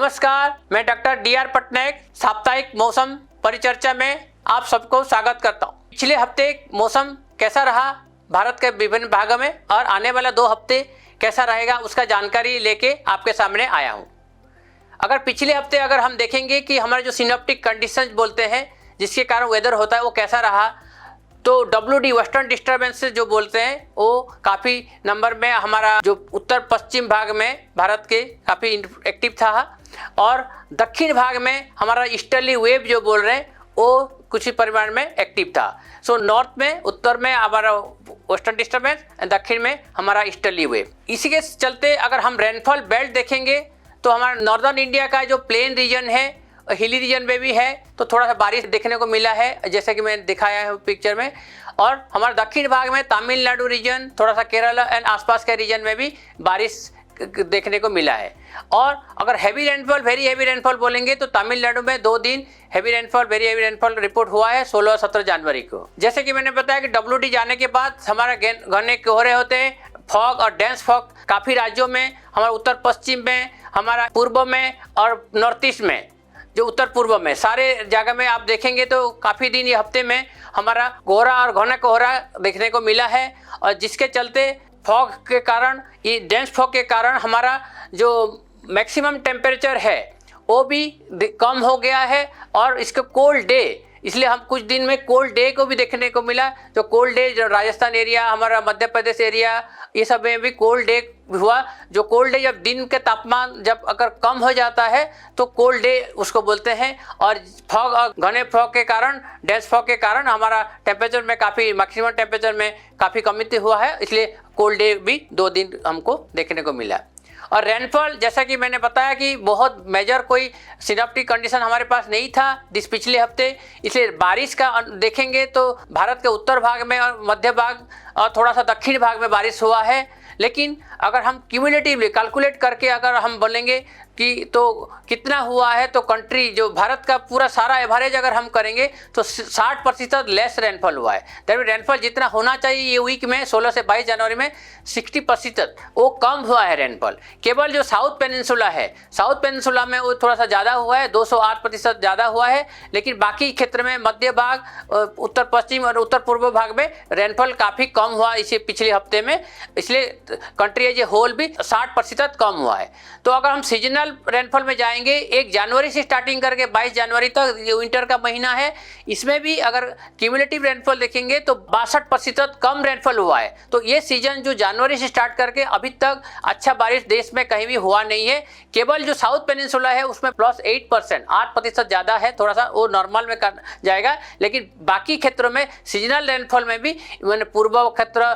नमस्कार, मैं doctor DR. Patnaik साप्ताहिक मौसम परिचर्चा में आप सबको स्वागत करता हूँ। पिछले हफ्ते मौसम कैसा रहा भारत के विभिन्न भागों में और आने वाला 2 हफ्ते कैसा रहेगा उसका जानकारी लेके आपके सामने आया हूँ। अगर पिछले हफ्ते हम देखेंगे कि हमारे जो सिनोप्टिक कंडीशंस बोलते हैं जिसके कारण वेदर होता है वो कैसा रहा, तो WD वेस्टर्न डिस्टर्बेंस जो बोलते हैं वो काफ़ी नंबर में हमारा जो उत्तर पश्चिम भाग में भारत के काफ़ी एक्टिव था और दक्षिण भाग में हमारा ईस्टर्ली वेव जो बोल रहे हैं वो कुछ ही परिमाण में एक्टिव था। सो नॉर्थ में, उत्तर में हमारा वेस्टर्न डिस्टर्बेंस, दक्षिण में हमारा ईस्टर्ली वेव। इसी के चलते अगर हम रेनफॉल बेल्ट देखेंगे तो हमारा नॉर्दर्न इंडिया का जो प्लेन रीजन है, हिली रीजन में भी है, तो थोड़ा सा बारिश देखने को मिला है जैसे कि मैंने दिखाया है पिक्चर में। और हमारे दक्षिण भाग में तमिलनाडु रीजन, थोड़ा सा केरला एंड आसपास के रीजन में भी बारिश देखने को मिला है। और अगर heavy rainfall, very heavy rainfall बोलेंगे तो तमिलनाडु में 2 दिन heavy rainfall, very heavy rainfall report हुआ है 16 और 17 जनवरी को। जैसे कि मैंने बताया कि WD जाने के बाद हमारा घने कोहरे होते हैं, फॉग और डेंस फॉग काफ़ी राज्यों में, हमारे उत्तर पश्चिम में, हमारा पूर्व में और नॉर्थ ईस्ट में, जो उत्तर पूर्व में सारे जगह में आप देखेंगे तो काफ़ी दिन ये हफ्ते में हमारा कोहरा और घना कोहरा देखने को मिला है। और जिसके चलते फॉग के कारण, ये डेंस फॉग के कारण हमारा जो मैक्सिमम टेम्परेचर है वो भी कम हो गया है। और इसके कोल्ड डे, इसलिए हम कुछ दिन में कोल्ड डे को भी देखने को मिला। जो कोल्ड डे, जो राजस्थान एरिया, हमारा मध्य प्रदेश एरिया, ये सब में भी कोल्ड डे हुआ। जो कोल्ड डे जब दिन के तापमान जब अगर कम हो जाता है तो कोल्ड डे उसको बोलते हैं। और फॉग और घने फॉग के कारण, डेंस फॉग के कारण हमारा टेम्परेचर में काफ़ी, मैक्सिमम टेम्परेचर में काफ़ी कमी हुआ है, इसलिए कोल्ड डे भी 2 दिन हमको देखने को मिला। और रेनफॉल, जैसा कि मैंने बताया कि बहुत मेजर कोई सिनॉप्टिक कंडीशन हमारे पास नहीं था पिछले हफ्ते, इसलिए बारिश का देखेंगे तो भारत के उत्तर भाग में और मध्य भाग और थोड़ा सा दक्षिण भाग में बारिश हुआ है। लेकिन अगर हम क्यूमुलेटिवली कैलकुलेट करके अगर हम बोलेंगे कि तो कितना हुआ है, तो कंट्री जो भारत का पूरा सारा एवरेज अगर हम करेंगे तो 60% लेस रेनफॉल हुआ है। दैट रेनफॉल जितना होना चाहिए ये वीक में 16 से 22 जनवरी में 60% वो कम हुआ है रेनफॉल। केवल जो साउथ पेनिनसुला है, साउथ पेनिनसुला में वो थोड़ा सा ज़्यादा हुआ है, 208% ज़्यादा हुआ है। लेकिन बाकी क्षेत्र में मध्य भाग, उत्तर पश्चिम और उत्तर पूर्व भाग में रेनफॉल काफ़ी कम हुआ इसी पिछले हफ्ते में, इसलिए कंट्री एज ए होल भी 60% कम हुआ है। तो अगर हम सीजनल रेनफॉल में जाएंगे 1 जनवरी से स्टार्टिंग करके 22 जनवरी तक, ये विंटर का महीना है, इसमें भी अगर क्यूमुलेटिव रेनफॉल देखेंगे तो 62% कम रेनफॉल हुआ है। तो ये सीजन जो जनवरी से स्टार्ट करके अभी तक अच्छा बारिश देश में कहीं भी हुआ नहीं है। केवल जो साउथ पेनिनसुला है उसमें +8%, 8% ज़्यादा है, थोड़ा सा वो नॉर्मल में कर जाएगा। लेकिन बाकी क्षेत्रों में सीजनल रेनफॉल में भी मैंने पूर्व क्षेत्र,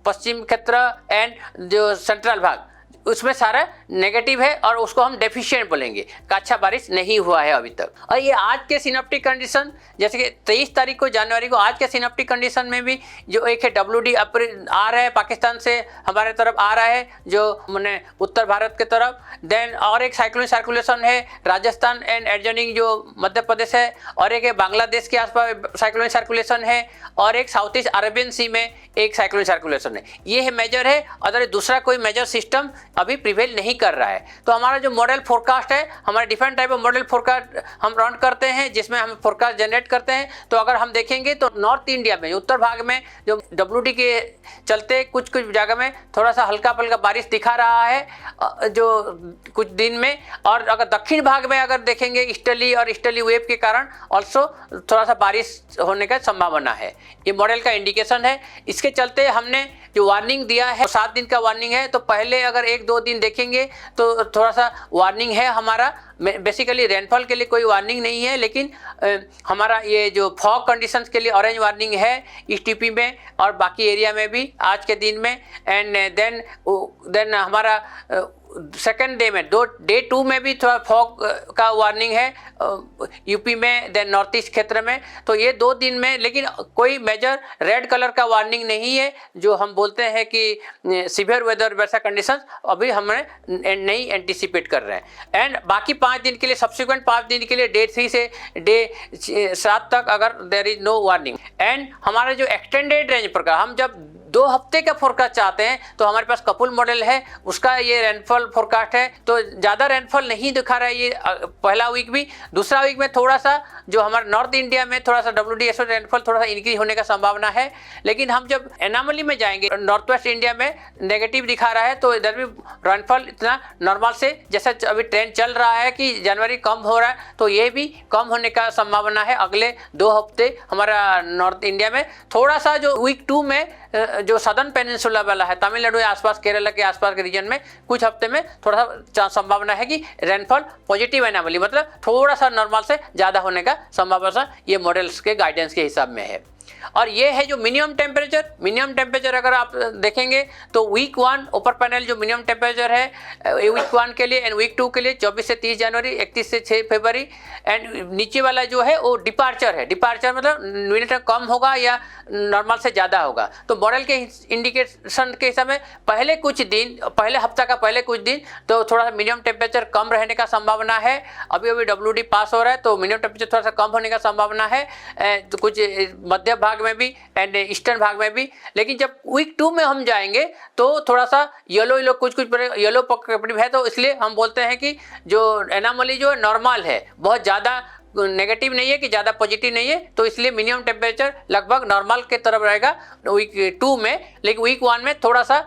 पश्चिम क्षेत्र एंड जो सेंट्रल भाग, उसमें सारा नेगेटिव है और उसको हम डेफिशिएंट बोलेंगे, अच्छा बारिश नहीं हुआ है अभी तक। और ये आज के सिनॉप्टिक कंडीशन, जैसे कि 23 तारीख को जनवरी को आज के सिनॉप्टिक कंडीशन में भी जो एक है WD आ रहा है, पाकिस्तान से हमारे तरफ आ रहा है, जो मैंने उत्तर भारत के तरफ। देन और एक साइक्लोनिक सर्कुलेशन है राजस्थान एंड एडजॉइनिंग जो मध्य प्रदेश है, और एक है बांग्लादेश के आसपास साइक्लोनिक सर्कुलेशन है, और एक साउथ ईस्ट अरेबियन सी में एक साइक्लोनिक सर्कुलेशन है। ये है मेजर है, अदर दूसरा कोई मेजर सिस्टम अभी प्रिवेल नहीं कर रहा है। तो हमारा जो मॉडल फोरकास्ट है, हमारे different type of model forecast हम रन करते हैं जिसमें हम फोरकास्ट जनरेट करते हैं। तो अगर हम देखेंगे तो नॉर्थ इंडिया में, उत्तर भाग में जो WD के चलते कुछ जगह में थोड़ा सा हल्का फुल्का बारिश दिखा रहा है जो कुछ दिन में। और अगर दक्षिण भाग में अगर देखेंगे ईस्टर्ली और ईस्टर्ली वेव के कारण ऑल्सो थोड़ा सा बारिश होने का संभावना है। ये मॉडल का इंडिकेशन है। इसके चलते हमने जो वार्निंग दिया है 7 दिन का वार्निंग है। तो पहले अगर 1-2 दिन देखेंगे तो थोड़ा सा वार्निंग है हमारा। बेसिकली रेनफॉल के लिए कोई वार्निंग नहीं है, लेकिन हमारा ये जो फॉग कंडीशंस के लिए ऑरेंज वार्निंग है ईस्ट यूपी में और बाकी एरिया में भी आज के दिन में। एंड देन हमारा सेकेंड डे में, डे 2 में भी थोड़ा फॉग का वार्निंग है यूपी में, देन नॉर्थ ईस्ट क्षेत्र में। तो ये 2 दिन में, लेकिन कोई मेजर रेड कलर का वार्निंग नहीं है जो हम बोलते हैं कि सीवियर वेदर वैसा कंडीशन अभी हमें नहीं एंटिसिपेट कर रहे हैं। एंड बाकी 5 दिन के लिए, सब्सिक्वेंट 5 दिन के लिए डे 3 से डे 7 तक अगर there is no warning. And हमारा जो एक्सटेंडेड रेंज प्रकार, हम जब 2 हफ्ते का फोरकास्ट चाहते हैं तो हमारे पास कपूल मॉडल है, उसका ये रेनफॉल फोरकास्ट है। तो ज़्यादा रेनफॉल नहीं दिखा रहा है ये पहला वीक भी। दूसरा वीक में थोड़ा सा जो हमारे नॉर्थ इंडिया में थोड़ा सा WDSO रेनफॉल थोड़ा सा इंक्रीज होने का संभावना है। लेकिन हम जब एनामली में जाएंगे, नॉर्थ वेस्ट इंडिया में नेगेटिव दिखा रहा है, तो इधर भी रेनफॉल इतना नॉर्मल से जैसा अभी ट्रेंड चल रहा है कि जनवरी कम हो रहा है, तो ये भी कम होने का संभावना है अगले 2 हफ्ते हमारा नॉर्थ इंडिया में। थोड़ा सा जो वीक 2 में जो सदर्न पेनिनसुला वाला है, तमिलनाडु के आसपास, केरला के आसपास के रीजन में कुछ हफ्ते में थोड़ा सा संभावना है कि रेनफॉल पॉजिटिव एनामली मतलब थोड़ा सा नॉर्मल से ज़्यादा होने का संभावना ये मॉडल्स के गाइडेंस के हिसाब में है। और ये है जो मिनिमम टेम्परेचर अगर आप देखेंगे तो वीक 1 ऊपर पैनल जो मिनिमम टेम्परेचर है वीक 1 के लिए एंड वीक 2 के लिए 24 से 30 जनवरी, 31 से 6 फरवरी। एंड नीचे वाला जो है वो डिपार्चर है, डिपार्चर मतलब न्यूनतम कम होगा या नॉर्मल से ज़्यादा होगा। तो मॉडल के इंडिकेशन के हिसाब में पहले हफ्ता का पहले कुछ दिन तो थोड़ा सा मिनिमम टेम्परेचर कम रहने का संभावना है। अभी WD पास हो रहा है तो मिनिमम टेम्परेचर थोड़ा सा कम होने का संभावना है, तो कुछ मध्य भाग में भी एंड ईस्टर्न भाग में भी। लेकिन जब वीक 2 में हम जाएंगे तो थोड़ा सा येलो कुछ येलो पॉकेट है, तो इसलिए हम बोलते हैं कि जो एनामली जो नॉर्मल है, बहुत ज़्यादा नेगेटिव नहीं है कि ज़्यादा पॉजिटिव नहीं है, तो इसलिए मिनिमम टेम्परेचर लगभग नॉर्मल के तरफ रहेगा वीक 2 में। लेकिन वीक 1 में थोड़ा सा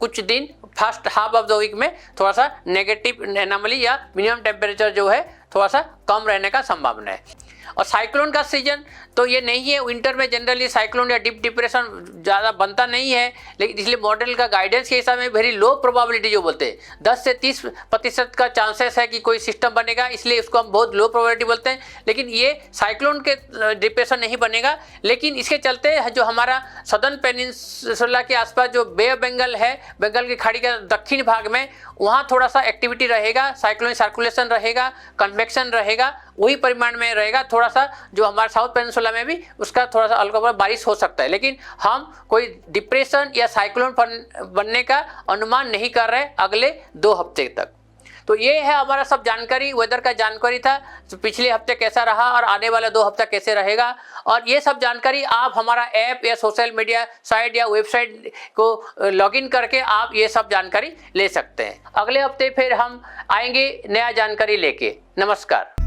कुछ दिन first half of the week में थोड़ा सा नेगेटिव एनामली या मिनिमम टेम्परेचर जो है थोड़ा सा कम रहने का संभावना है। और साइक्लोन का सीजन तो ये नहीं है, विंटर में जनरली साइक्लोन या डीप डिप्रेशन ज़्यादा बनता नहीं है। लेकिन इसलिए मॉडल का गाइडेंस के हिसाब में वेरी लो प्रोबेबिलिटी जो बोलते हैं 10 से 30% का चांसेस है कि कोई सिस्टम बनेगा, इसलिए उसको हम बहुत लो प्रोबेबिलिटी बोलते हैं। लेकिन ये साइक्लोन के डिप्रेशन नहीं बनेगा। लेकिन इसके चलते जो हमारा सदर्न पेनिनसुला के आसपास जो बे ऑफ बंगाल है, बंगाल की खाड़ी के दक्षिण भाग में, वहाँ थोड़ा सा एक्टिविटी रहेगा, साइक्लोनिक सर्कुलेशन रहेगा, कन्वेक्शन रहेगा, वही परिमाण में रहेगा। थोड़ा सा जो हमारे साउथ पेनिनसुला में भी उसका थोड़ा सा हल्का बारिश हो सकता है। लेकिन हम कोई डिप्रेशन या साइक्लोन बनने का अनुमान नहीं कर रहे अगले 2 हफ्ते तक। तो ये है हमारा सब जानकारी, वेदर का जानकारी था, तो पिछले हफ्ते कैसा रहा और आने वाला 2 हफ्ता कैसे रहेगा। और ये सब जानकारी आप हमारा ऐप या सोशल मीडिया साइट या वेबसाइट को लॉगिन करके आप ये सब जानकारी ले सकते हैं। अगले हफ्ते फिर हम आएंगे नया जानकारी लेके। नमस्कार।